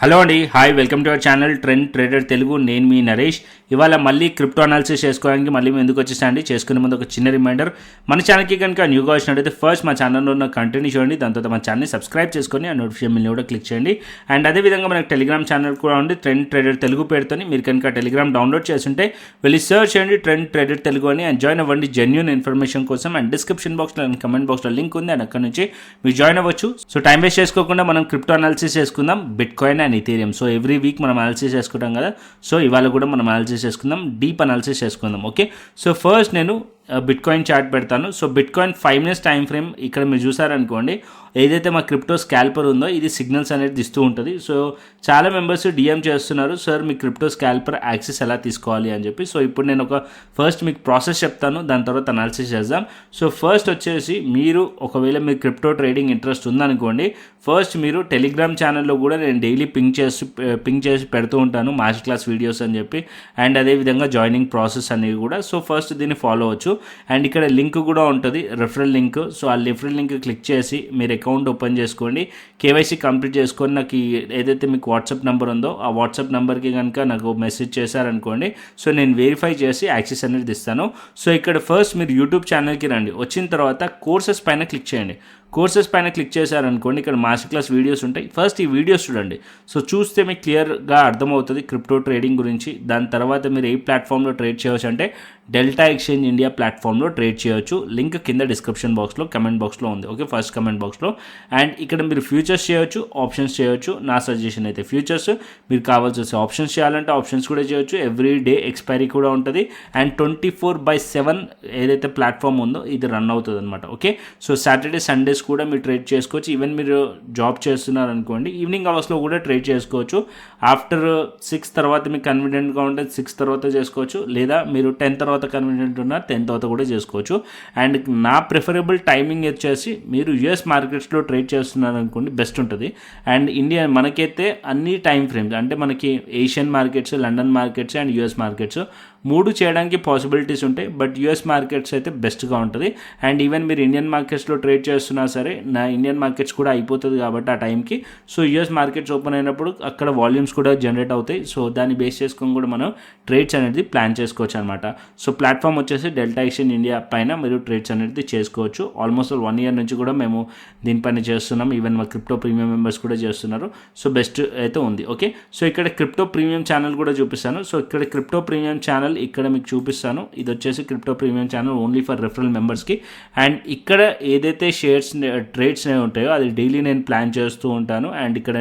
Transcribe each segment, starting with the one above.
Hello అండి, hi, welcome to our channel trend trader Telugu. నేను మీ నరేష్. ఇవాళ మళ్ళీ క్రిప్టో అనాలిసిస్ చేసుకోవడానికి మళ్ళీ మేము ఎందుకు వచ్చేసండి. చేసుకునే ముందు ఒక చిన్న రిమైండర్, మన ఛానల్కి కనుక న్యూగా వచ్చినట్టయితే ఫస్ట్ మా ఛానల్లో ఉన్న కంటెంట్ చూడండి, దాని తర్వాత మన ఛానల్ని సబ్స్క్రైబ్ చేసుకొని ఆ నోటిఫికేషన్ బిల్ని కూడా క్లిక్ చేయండి. అండ్ అదేవిధంగా మనకు టెలిగ్రామ్ ఛానల్ కూడా ఉంది, ట్రెండ్ ట్రేడర్ తెలుగు పేరుతో. మీరు కనుక టెలిగ్రామ్ డౌన్లోడ్ చేస్తుంటే వెళ్ళి సర్చ్ చేయండి ట్రెండ్ ట్రేడర్ తెలుగు అని, అండ్ జాయిన్ అవ్వండి జెన్యూన్ ఇన్ఫర్మేషన్ కోసం. అండ్ డిస్క్రిప్షన్ బాక్స్లో అండ్ కమెంట్ బాక్స్లో లింక్ ఉంది, అండ్ అక్కడ నుంచి మీరు జాయిన్ అవ్వచ్చు. సో టైం వేస్ట్ చేసుకోకుండా మనం క్రిప్టో అనాలిసిస్ చేసుకుందాం, bit coin and Ethereum. So every week మనం అనాలిసిస్ చేసుకుంటాం కదా, సో ఇవాళ కూడా మనం అనాలిసిస్ చేసుకుందాం, డీప్ అనాలిసిస్ చేసుకుందాం. ఓకే, సో ఫస్ట్ నేను బిట్ కాయిన్ చార్ట్ పెడతాను. So bit coin 5 minutes time frame ఇక్కడ మీరు చూసారనుకోండి, ఏదైతే మా క్రిప్టో స్కాల్పర్ ఉందో ఇది సిగ్నల్స్ అనేది ఇస్తూ ఉంటుంది. సో చాలా మెంబర్స్ డిఎం చేస్తున్నారు, సార్ మీ క్రిప్టో స్కాల్పర్ యాక్సెస్ ఎలా తీసుకోవాలి అని చెప్పి. సో ఇప్పుడు నేను ఫస్ట్ మీకు ప్రాసెస్ చెప్తాను, దాని తర్వాత అనాలిసిస్ చేద్దాం. సో ఫస్ట్ వచ్చేసి మీరు ఒకవేళ మీరు క్రిప్టో ట్రేడింగ్ ఇంట్రెస్ట్ ఉందనుకోండి, ఫస్ట్ మీరు టెలిగ్రామ్ ఛానల్లో కూడా నేను డైలీ పింక్ చేసి పెడుతూ ఉంటాను మాస్టర్ క్లాస్ వీడియోస్ అని చెప్పి, అండ్ అదేవిధంగా జాయినింగ్ ప్రాసెస్ అనేవి కూడా. సో ఫస్ట్ దీన్ని ఫాలో అవ్వచ్చు. అండ్ ఇక్కడ లింక్ కూడా ఉంటుంది, రెఫరల్ లింక్. సో ఆ రెఫరల్ లింక్ క్లిక్ చేసి మీరు అకౌంట్ ఓపెన్ చేసుకోండి, కేవైసీ కంప్లీట్ చేసుకొని నాకు ఏదైతే మీకు వాట్సాప్ నెంబర్ ఉందో ఆ వాట్సాప్ నెంబర్కి కనుక నాకు మెసేజ్ చేశారనుకోండి, సో నేను వెరిఫై చేసి యాక్సెస్ అనేది ఇస్తాను. సో ఇక్కడ ఫస్ట్ మీరు యూట్యూబ్ ఛానల్కి రండి, వచ్చిన తర్వాత కోర్సెస్ పైన క్లిక్ చేయండి. కోర్సెస్ పైన క్లిక్ చేశారనుకోండి, ఇక్కడ మాస్టర్ క్లాస్ వీడియోస్ ఉంటాయి. ఫస్ట్ ఈ వీడియోస్ చూడండి. సో చూస్తే మీకు క్లియర్గా అర్థమవుతుంది క్రిప్టో ట్రేడింగ్ గురించి. దాని తర్వాత మీరు ఏ ప్లాట్ఫామ్లో ట్రేడ్ చేయవచ్చు అంటే డెల్టా ఎక్స్చేంజ్ ఇండియా ప్లాట్ఫామ్లో ట్రేడ్ చేయవచ్చు. లింక్ కింద డిస్క్రిప్షన్ బాక్స్లో కమెంట్ బాక్స్లో ఉంది. ఓకే, ఫస్ట్ కమెంట్ బాక్స్లో. అండ్ ఇక్కడ మీరు ఫ్యూచర్స్ చేయొచ్చు, ఆప్షన్స్ చేయొచ్చు. నా సజెషన్ అయితే ఫ్యూచర్స్. మీరు కావాల్సి వస్తే ఆప్షన్స్ చేయాలంటే ఆప్షన్స్ కూడా చేయొచ్చు. ఎవ్రీ డే ఎక్స్పైరీ కూడా ఉంటుంది. అండ్ 24/7 ఏదైతే ప్లాట్ఫామ్ ఉందో ఇది రన్ అవుతుంది అనమాట. ఓకే, సో సాటర్డే సండేస్ కూడా మీరు ట్రేడ్ చేసుకోవచ్చు. ఈవెన్ మీరు జాబ్ చేస్తున్నారు అనుకోండి, ఈవినింగ్ అవర్స్లో కూడా ట్రేడ్ చేసుకోవచ్చు. ఆఫ్టర్ 6 తర్వాత మీకు కన్వీనియంట్గా ఉంటే 6 తర్వాత చేసుకోవచ్చు, లేదా మీరు 10 తర్వాత కన్వీనియంట్ ఉన్నారు 10 తర్వాత కూడా చేసుకోవచ్చు. అండ్ నా ప్రిఫరబుల్ టైమింగ్ వచ్చేసి మీరు యుఎస్ మార్కెట్స్లో ట్రేడ్ చేస్తున్నారు అనుకోండి, బెస్ట్ ఉంటుంది. అండ్ ఇండియా మనకైతే అన్ని టైం ఫ్రేమ్స్ అంటే మనకి Asian markets, London markets and US markets 3 చేయడానికి పాసిబిలిటీస్ ఉంటాయి. బట్ యుఎస్ మార్కెట్స్ అయితే బెస్ట్గా ఉంటుంది. అండ్ ఈవెన్ మీరు ఇండియన్ మార్కెట్స్లో ట్రేడ్ చేస్తున్నా సరే, నా ఇండియన్ మార్కెట్స్ కూడా అయిపోతుంది కాబట్టి ఆ టైంకి. సో యుఎస్ మార్కెట్స్ ఓపెన్ అయినప్పుడు అక్కడ వాల్యూమ్స్ కూడా జనరేట్ అవుతాయి. సో దాన్ని బేస్ చేసుకొని కూడా మనం ట్రేడ్స్ అనేది ప్లాన్ చేసుకోవచ్చు అనమాట. సో ప్లాట్ఫామ్ వచ్చేసి డెల్టా ఎక్స్చేంజ్ ఇండియా పైన మీరు ట్రేడ్స్ అనేది చేసుకోవచ్చు. ఆల్మోస్ట్ 1 year నుంచి కూడా మేము దీనిపైన చేస్తున్నాం. ఈవెన్ మా క్రిప్టో ప్రీమియం మెంబర్స్ కూడా చేస్తున్నారు. సో బెస్ట్ అయితే ఉంది. ఓకే, సో ఇక్కడ క్రిప్టో ప్రీమియం ఛానల్ కూడా చూపిస్తాను. సో ఇక్కడ క్రిప్టో ప్రీమియం ఛానల్ ఇక్కడ మీకు చూపిస్తాను. ఇది వచ్చేసి crypto premium channel only for referral మెంబర్స్కి. అండ్ ఇక్కడ ఏదైతే షేర్స్ ట్రేడ్స్ ఉంటాయో అది డైలీ నేను ప్లాన్ చేస్తూ ఉంటాను. అండ్ ఇక్కడ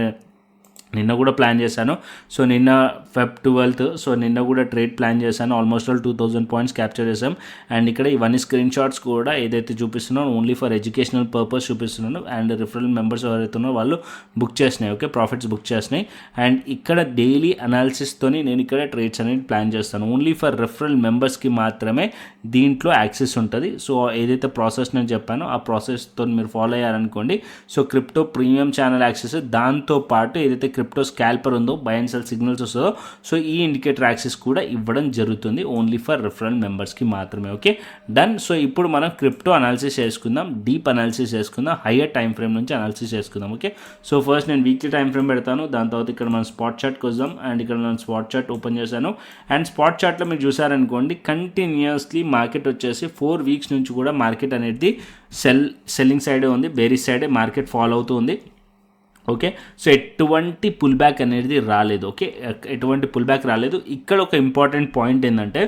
నిన్న కూడా ప్లాన్ చేశాను. సో నిన్న Feb 12th, సో నిన్న కూడా ట్రేడ్ ప్లాన్ చేశాను. ఆల్మోస్ట్ 2000 పాయింట్స్ క్యాప్చర్ చేసాం. అండ్ ఇక్కడ ఇవన్నీ స్క్రీన్ షాట్స్ కూడా ఏదైతే చూపిస్తున్నానో ఓన్లీ ఫర్ ఎడ్యుకేషనల్ పర్పస్ చూపిస్తున్నాను. అండ్ రిఫరల్ మెంబర్స్ ఎవరైతే ఉన్నారో వాళ్ళు బుక్ చేసినాయి. ఓకే, ప్రాఫిట్స్ బుక్ చేసినాయి. అండ్ ఇక్కడ డైలీ అనాలిసిస్తోని నేను ఇక్కడ ట్రేడ్స్ అనేది ప్లాన్ చేస్తాను. ఓన్లీ ఫర్ రిఫరల్ మెంబర్స్కి మాత్రమే దీంట్లో యాక్సెస్ ఉంటుంది. సో ఏదైతే ప్రాసెస్ నేను చెప్పానో ఆ ప్రాసెస్తో మీరు ఫాలో అయ్యారనుకోండి, so crypto premium channel access, దాంతోపాటు ఏదైతే క్రిప్టో స్కాల్పర్ ఉందో బై అండ్ సెల్ సిగ్నల్స్ వస్తుందో సో ఈ ఇండికేటర్ యాక్సెస్ కూడా ఇవ్వడం జరుగుతుంది ఓన్లీ ఫర్ రిఫరల్ మెంబర్స్కి మాత్రమే. Okay, done. సో ఇప్పుడు మనం క్రిప్టో అనాలిసిస్ చేసుకుందాం, డీప్ అనాలిసిస్ చేసుకుందాం, హయ్యర్ టైం ఫ్రేమ్ నుంచి అనాలిసిస్ చేసుకుందాం. ఓకే, సో ఫస్ట్ నేను వీక్లీ టైం ఫ్రేమ్ పెడతాను. దాని తర్వాత ఇక్కడ మనం స్పాట్ చార్ట్కి వద్దాం. అండ్ ఇక్కడ నేను స్పాట్ చార్ట్ ఓపెన్ చేశాను. అండ్ స్పాట్ చార్ట్లో మీరు చూసారనుకోండి, కంటిన్యూస్లీ మార్కెట్ వచ్చేసి 4 weeks నుంచి కూడా మార్కెట్ అనేది సెల్లింగ్ సైడే ఉంది, బేరిష్ సైడే మార్కెట్ ఫాలో అవుతూ ఉంది. ఓకే, సో ఎటువంటి పుల్ బ్యాక్ అనేది రాలేదు. ఓకే, ఎటువంటి పుల్ బ్యాక్ రాలేదు. ఇక్కడ ఒక ఇంపార్టెంట్ పాయింట్ ఏంటంటే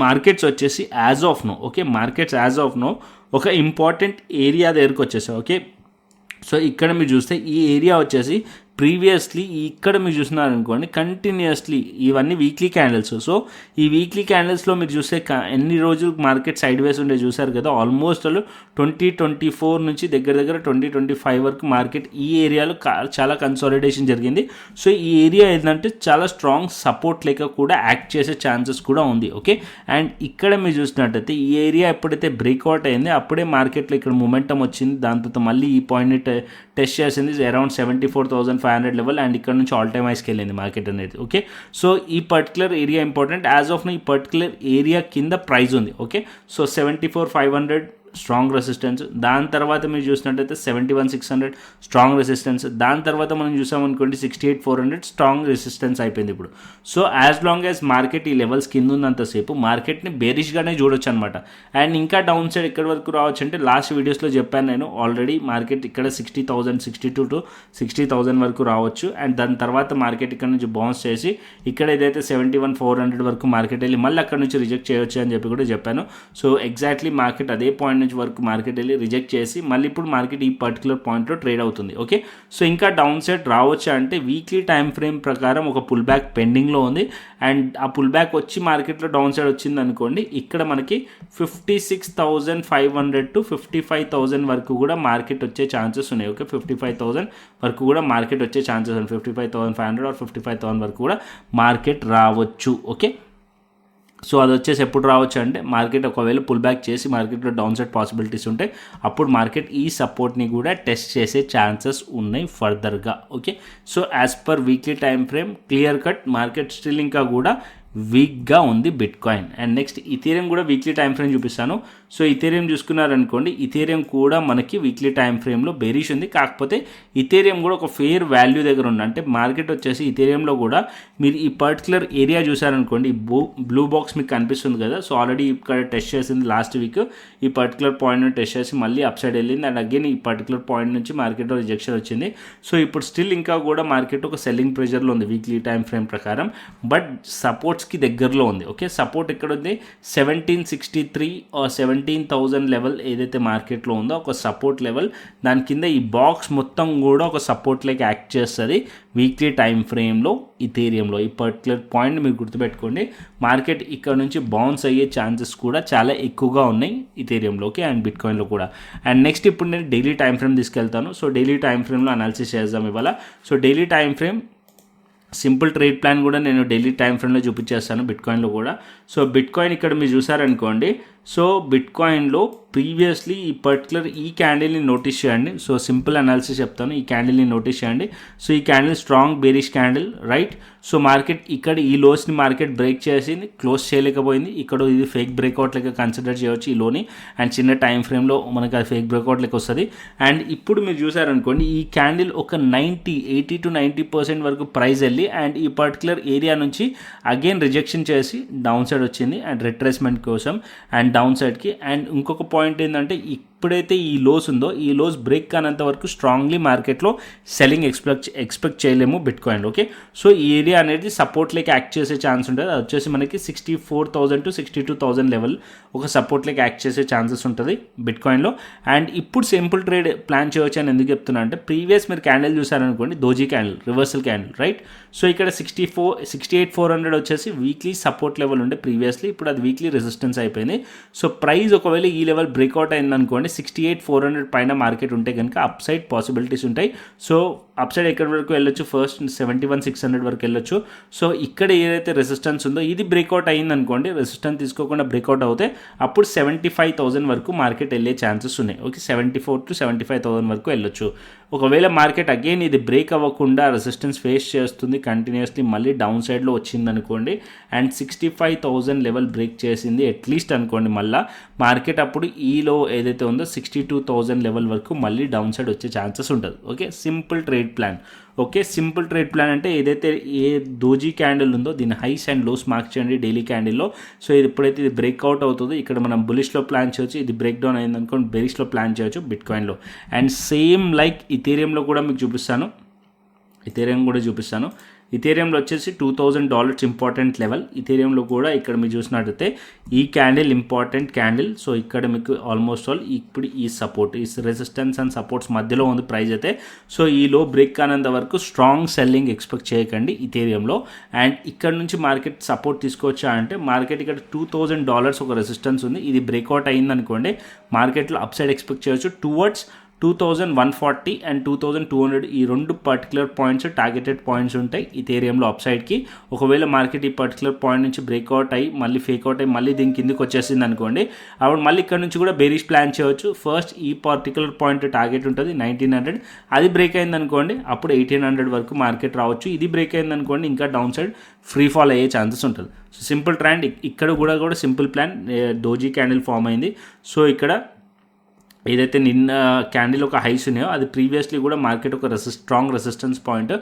మార్కెట్స్ వచ్చేసి as of now, okay, markets as of now ఒక ఇంపార్టెంట్ ఏరియా దగ్గరకు వచ్చేసాయి. ఓకే, సో ఇక్కడ మీరు చూస్తే ఈ ఏరియా వచ్చేసి ప్రీవియస్లీ ఇక్కడ మీరు చూస్తున్నారనుకోండి, కంటిన్యూస్లీ ఇవన్నీ వీక్లీ క్యాండిల్స్. సో ఈ వీక్లీ క్యాండిల్స్లో మీరు చూస్తే ఎన్ని రోజులు మార్కెట్ సైడ్ వేస్ ఉండే చూసారు కదా. ఆల్మోస్ట్ 2024 నుంచి దగ్గర 2025 వరకు మార్కెట్ ఈ ఏరియాలో చాలా కన్సాలిడేషన్ జరిగింది. సో ఈ ఏరియా ఏంటంటే చాలా స్ట్రాంగ్ సపోర్ట్ లేక కూడా యాక్ట్ చేసే ఛాన్సెస్ కూడా ఉంది. ఓకే, అండ్ ఇక్కడ మీరు చూసినట్టయితే ఈ ఏరియా ఎప్పుడైతే బ్రేక్అవుట్ అయింది అప్పుడే మార్కెట్లో ఇక్కడ మొమెంటం వచ్చింది. దాని తర్వాత మళ్ళీ ఈ పాయింట్ని టెస్ట్ చేసింది అరౌండ్ 74,500 లెవెల్. అండ్ ఇక్కడ నుంచి ఆల్ టైమ్ హైస్కి వెళ్ళింది మార్కెట్ అనేది. ఓకే, సో ఈ particular area important. As of ఈ పర్టికులర్ ఏరియా కింద ప్రైస్ ఉంది. ఓకే, సో 74,500 స్ట్రాంగ్ రెసిస్టెన్స్, దాని తర్వాత మీరు చూసినట్టయితే 71,600 స్ట్రాంగ్ రెసిస్టెన్స్, దాని తర్వాత మనం చూసామనుకోండి 68,400 స్ట్రాంగ్ రెసిస్టెన్స్ అయిపోయింది ఇప్పుడు. So as long as market ఈ లెవెల్స్ కింద ఉన్నంతసేపు మార్కెట్ని బేరిష్గానే చూడొచ్చు అనమాట. అండ్ ఇంకా డౌన్ సైడ్ ఎక్కడి వరకు రావచ్చు అంటే లాస్ట్ వీడియోస్లో చెప్పాను నేను ఆల్రెడీ, మార్కెట్ ఇక్కడ 60,000 62 to 60,000 వరకు రావచ్చు. అండ్ దాని తర్వాత మార్కెట్ ఇక్కడ నుంచి బౌన్స్ చేసి ఇక్కడ ఏదైతే 71,400 వరకు మార్కెట్ వెళ్ళి మళ్ళీ అక్కడ నుంచి రిజెక్ట్ చేయొచ్చు అని చెప్పి కూడా చెప్పాను. సో ఎగ్జాక్ట్లీ మార్కెట్ అదే పాయింట్ నుంచి వరకు మార్కెట్ వెళ్ళి రిజెక్ట్ చేసి మళ్ళీ ఇప్పుడు మార్కెట్ ఈ పర్టికులర్ పాయింట్లో ట్రేడ్ అవుతుంది. ఓకే, సో ఇంకా డౌన్ సైడ్ రావచ్చు అంటే వీక్లీ టైం ఫ్రేమ్ ప్రకారం ఒక పుల్ బ్యాక్ పెండింగ్లో ఉంది. అండ్ ఆ పుల్ బ్యాక్ వచ్చి మార్కెట్లో డౌన్ సైడ్ వచ్చింది అనుకోండి, ఇక్కడ మనకి 56,500 to 55,000 వరకు కూడా మార్కెట్ వచ్చే ఛాన్సెస్ ఉన్నాయి. ఓకే, 55,000 వరకు కూడా మార్కెట్ వచ్చే ఛాన్సెస్ ఉన్నాయి. 55,500 or 55,000 వరకు కూడా మార్కెట్ రావచ్చు. ఓకే, సో అది వచ్చేసి ఎప్పుడు రావచ్చు అంటే మార్కెట్ ఒకవేళ పుల్ బ్యాక్ చేసి మార్కెట్లో డౌన్ సైడ్ పాసిబిలిటీస్ ఉంటాయి, అప్పుడు మార్కెట్ ఈ సపోర్ట్ని కూడా టెస్ట్ చేసే ఛాన్సెస్ ఉన్నాయి ఫర్దర్గా. Okay, so as per weekly time frame clear cut market still ఇంకా కూడా వీక్గా ఉంది bit coin. And next Ethereum కూడా వీక్లీ టైం ఫ్రేమ్ చూపిస్తాను. సో ఇథీరియం చూసుకున్నారనుకోండి, ఇథీరియం కూడా మనకి వీక్లీ టైం ఫ్రేమ్లో బెరిష్ ఉంది. కాకపోతే ఇథీరియం కూడా ఒక ఫేర్ వాల్యూ దగ్గర ఉంది. అంటే మార్కెట్ వచ్చేసి ఇథీరియంలో కూడా మీరు ఈ పర్టికులర్ ఏరియా చూసారనుకోండి, బ్లూ బాక్స్ మీకు కనిపిస్తుంది కదా. సో ఆల్రెడీ ఇక్కడ టెస్ట్ చేసింది లాస్ట్ వీక్, ఈ పర్టికులర్ పాయింట్ని టెస్ట్ చేసి మళ్ళీ అప్ సైడ్ వెళ్ళింది. అండ్ అగైన్ ఈ పర్టికులర్ పాయింట్ నుంచి మార్కెట్లో రిజెక్షన్ వచ్చింది. సో ఇప్పుడు స్టిల్ ఇంకా కూడా మార్కెట్ ఒక సెల్లింగ్ ప్రెషర్లో ఉంది వీక్లీ టైం ఫ్రేమ్ ప్రకారం, బట్ సపోర్ట్స్కి దగ్గరలో ఉంది. ఓకే, సపోర్ట్ ఎక్కడ ఉంది, 1763 or 17,000 లెవెల్ ఏదైతే మార్కెట్లో ఉందో ఒక సపోర్ట్ లెవెల్. దాని కింద ఈ బాక్స్ మొత్తం కూడా ఒక సపోర్ట్ లైక్ యాక్ట్ చేస్తుంది వీక్లీ టైం ఫ్రేమ్లో ఇథీరియంలో. ఈ పర్టికులర్ పాయింట్ మీరు గుర్తుపెట్టుకోండి, మార్కెట్ ఇక్కడ నుంచి బౌన్స్ అయ్యే ఛాన్సెస్ కూడా చాలా ఎక్కువగా ఉన్నాయి ఇథీరియంలో. ఓకే, అండ్ బిట్ కాయిన్లో కూడా. అండ్ నెక్స్ట్ ఇప్పుడు నేను డైలీ టైం ఫ్రేమ్ తీసుకెళ్తాను. సో డైలీ టైం ఫ్రేమ్లో అనాలిసిస్ చేద్దాం ఇవాళ. So daily time frame simple trade plan కూడా నేను డైలీ టైం ఫ్రేమ్లో చూపించేస్తాను బిట్ కాయిన్లో కూడా. సో బిట్ కాయిన్ ఇక్కడ మీరు చూసారనుకోండి, సో బిట్ కాయిన్లో ప్రీవియస్లీ ఈ పర్టికులర్ ఈ క్యాండిల్ని నోటీస్ చేయండి. సో సింపుల్ అనాలిసిస్ చెప్తాను, ఈ క్యాండిల్ని నోటీస్ చేయండి. సో ఈ candle strong bearish candle, right. So market ఇక్కడ ఈ లోస్ని మార్కెట్ బ్రేక్ చేసి క్లోజ్ చేయలేకపోయింది. ఇక్కడ ఇది ఫేక్ బ్రేక్అవుట్ లెక్క కన్సిడర్ చేయవచ్చు ఈ లోని. అండ్ చిన్న టైం ఫ్రేమ్లో మనకి అది ఫేక్ బ్రేక్అవుట్ లెక్క వస్తుంది. అండ్ ఇప్పుడు మీరు చూసారనుకోండి, ఈ క్యాండిల్ ఒక 80 to 90% వరకు ప్రైస్ వెళ్ళి అండ్ ఈ పర్టికులర్ ఏరియా నుంచి అగైన్ రిజెక్షన్ చేసి డౌన్ సైడ్ వచ్చింది అండ్ రిట్రేస్మెంట్ కోసం అండ్ డౌన్ సైడ్కి. అండ్ ఇంకొక పాయింట్ ఏంటంటే, ఇప్పుడైతే ఈ లోస్ ఉందో ఈ లోస్ బ్రేక్ కానంత వరకు స్ట్రాంగ్లీ మార్కెట్లో సెల్లింగ్ ఎక్స్పెక్ట్ చేయలేము బిట్ కాయిన్. ఓకే, సో ఈ ఏరియా అనేది సపోర్ట్ లైక్ యాక్ట్ చేసే ఛాన్స్ ఉంటుంది. అది వచ్చేసి మనకి 64,000 to 62,000 లెవెల్ ఒక సపోర్ట్ లైక్ యాక్ట్ చేసే ఛాన్సెస్ ఉంటుంది బిట్ కాయిన్లో. అండ్ ఇప్పుడు సింపుల్ ట్రేడ్ ప్లాన్ చేయవచ్చు అని ఎందుకు చెప్తున్నా అంటే, ప్రీవియస్ మీరు క్యాండిల్ చూసారనుకోండి, doji candle, reversal candle, right. So ఇక్కడ 68,400 వచ్చేసి వీక్లీ సపోర్ట్ లెవెల్ ఉండే ప్రీవియస్లీ, ఇప్పుడు అది వీక్లీ రెసిస్టెన్స్ అయిపోయింది. సో ప్రైస్ ఒకవేళ ఈ లెవెల్ బ్రేక్అవుట్ అయిందనుకోండి, 68,400 పైన మార్కెట్ ఉంటే కనుక అప్ సైడ్ పాసిబిలిటీస్ ఉంటాయి. సో అప్ సైడ్ ఎక్కడి వరకు వెళ్ళొచ్చు, ఫస్ట్ 71,600 వరకు వెళ్ళొచ్చు. సో ఇక్కడ ఏదైతే రెసిస్టెన్స్ ఉందో ఇది బ్రేక్అవుట్ అయింది అనుకోండి, రెసిస్టెన్స్ తీసుకోకుండా బ్రేక్అవుట్ అవుతే అప్పుడు 75,000 వరకు మార్కెట్ వెళ్ళే ఛాన్సెస్ ఉన్నాయి. ఓకే, 74 to 75,000 వరకు వెళ్ళొచ్చు. ఒకవేళ మార్కెట్ అగైన్ ఇది బ్రేక్ అవ్వకుండా రెసిస్టెన్స్ ఫేస్ చేస్తుంది కంటిన్యూస్లీ, మళ్ళీ డౌన్ సైడ్లో వచ్చింది అనుకోండి అండ్ 65,000 లెవెల్ బ్రేక్ చేసింది అట్లీస్ట్ అనుకోండి, మళ్ళీ మార్కెట్ అప్పుడు ఈలో ఏదైతే ఉందో 62,000 లెవెల్ వరకు మళ్ళీ డౌన్ సైడ్ వచ్చే ఛాన్సెస్ ఉంటుంది. Okay, simple trade plan. Okay, simple trade plan అంటే ఏదైతే ఏ దోజీ క్యాండిల్ ఉందో దీని హైస్ అండ్ లోస్ మార్క్ చేయండి డైలీ క్యాండిల్లో. సో ఇది ఎప్పుడైతే ఇది బ్రేక్అవుట్ అవుతుందో ఇక్కడ మనం బులిష్లో ప్లాన్ చేయొచ్చు, ఇది బ్రేక్ డౌన్ అయింది అనుకోండి బెరిష్లో ప్లాన్ చేయొచ్చు బిట్ కాయిన్లో. అండ్ సేమ్ లైక్ ఇథీరియంలో కూడా మీకు చూపిస్తాను, ఇథీరియంలో వచ్చేసి $2,000 ఇంపార్టెంట్ లెవెల్. ఇథీరియంలో కూడా ఇక్కడ మీరు చూసినట్టయితే ఈ క్యాండిల్ ఇంపార్టెంట్ క్యాండిల్. సో ఇక్కడ మీకు ఆల్మోస్ట్ ఆల్ ఇప్పుడు ఈ సపోర్ట్, ఈ రెసిస్టెన్స్ అండ్ సపోర్ట్స్ మధ్యలో ఉంది ప్రైస్ అయితే. సో ఈ లో బ్రేక్ కానంత వరకు స్ట్రాంగ్ సెల్లింగ్ ఎక్స్పెక్ట్ చేయకండి ఇథీరియంలో. అండ్ ఇక్కడ నుంచి మార్కెట్ సపోర్ట్ తీసుకోవచ్చా అంటే, మార్కెట్ ఇక్కడ $2,000 ఒక రెసిస్టెన్స్ ఉంది, ఇది బ్రేక్అవుట్ అయింది అనుకోండి మార్కెట్లో అప్ సైడ్ ఎక్స్పెక్ట్ చేయొచ్చు టువర్డ్స్ 2,140 and 2,200. ఈ రెండు పర్టికులర్ పాయింట్స్ టార్గెటెడ్ పాయింట్స్ ఉంటాయి ఇథీరియంలో అప్ సైడ్కి. ఒకవేళ మార్కెట్ ఈ పర్టికులర్ పాయింట్ నుంచి బ్రేక్అవుట్ అయ్యి మళ్ళీ ఫేక్అవుట్ అయ్యి మళ్ళీ దీని కిందకి వచ్చేసింది అనుకోండి, అప్పుడు మళ్ళీ ఇక్కడ నుంచి కూడా బేరిష్ ప్లాన్ చేయవచ్చు. ఫస్ట్ ఈ పర్టికులర్ పాయింట్ టార్గెట్ ఉంటుంది 1,900, అది బ్రేక్ అయింది అనుకోండి అప్పుడు 1,800 వరకు మార్కెట్ రావచ్చు. ఇది బ్రేక్ అయింది అనుకోండి ఇంకా డౌన్ సైడ్ ఫ్రీ ఫాల్ అయ్యే ఛాన్సెస్ ఉంటుంది. సో సింపుల్ ట్రెండ్ ఇక్కడ కూడా simple plan, doji candle form అయింది. సో ఇక్కడ ఏదైతే నిన్న క్యాండిల్ ఒక హైస్ ఉన్నాయో అది ప్రీవియస్లీ కూడా మార్కెట్ ఒక స్ట్రాంగ్ రెసిస్టెన్స్ పాయింట్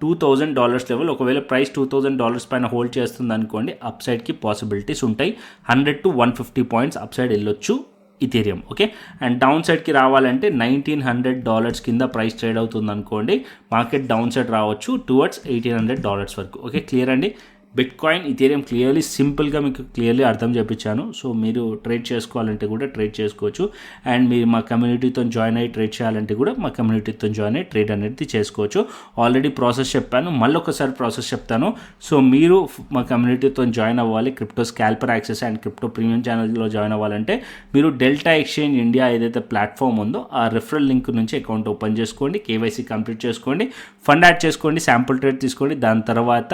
$2,000 లెవెల్. ఒకవేళ ప్రైస్ $2,000 పైన హోల్డ్ చేస్తుంది అనుకోండి, అప్ సైడ్కి పాసిబిలిటీస్ ఉంటాయి. 100 to 150 పాయింట్స్ అప్ సైడ్ వెళ్ళొచ్చు ఇథీరియం. ఓకే, అండ్ డౌన్ సైడ్కి రావాలంటే $1,900 కింద ప్రైస్ ట్రేడ్ అవుతుంది అనుకోండి, మార్కెట్ డౌన్ సైడ్ రావచ్చు టువర్డ్స్ $1,800 వరకు. ఓకే, క్లియర్ అండి. బిట్ కాయిన్, ఇథీరియం క్లియర్లీ సింపుల్గా మీకు క్లియర్లీ అర్థం చేయించాను. సో మీరు ట్రేడ్ చేసుకోవాలంటే కూడా ట్రేడ్ చేసుకోవచ్చు. అండ్ మీరు మా కమ్యూనిటీతో జాయిన్ అయ్యి ట్రేడ్ చేయాలంటే కూడా మా కమ్యూనిటీతో జాయిన్ అయ్యి ట్రేడ్ అనేది చేసుకోవచ్చు. ఆల్రెడీ ప్రాసెస్ చెప్పాను, మళ్ళీ ఒకసారి ప్రాసెస్ చెప్తాను. సో మీరు మా కమ్యూనిటీతో జాయిన్ అవ్వాలి, crypto స్కాల్పర్ access and crypto premium ఛానల్లో జాయిన్ అవ్వాలంటే మీరు డెల్టా ఎక్స్చేంజ్ ఇండియా ఏదైతే ప్లాట్ఫామ్ ఉందో ఆ రిఫరల్ లింక్ నుంచి అకౌంట్ ఓపెన్ చేసుకోండి, కేవైసీ కంప్లీట్ చేసుకోండి, ఫండ్ యాడ్ చేసుకోండి, శాంపుల్ ట్రేడ్ తీసుకోండి. దాని తర్వాత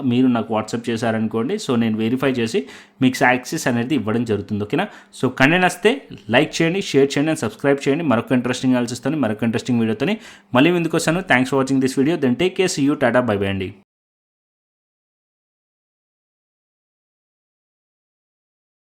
మీరు నాకు వాట్సాప్ చేశారనుకోండి, సో నేను వెరిఫై చేసి మీకు యాక్సెస్ అనేది ఇవ్వడం జరుగుతుంది. ఓకేనా? సో కంటెంట్ వస్తే లైక్ చేయండి, షేర్ చేయండి అండ్ సబ్స్క్రైబ్ చేయండి. మరొక ఇంట్రెస్టింగ్ ఆలోచిస్తాను, మరొక ఇంట్రెస్టింగ్ వీడియోతో మళ్ళీ ముందుకు వస్తాను. Thanks for watching this video. Then take care, see you, tata, bye bye అండి.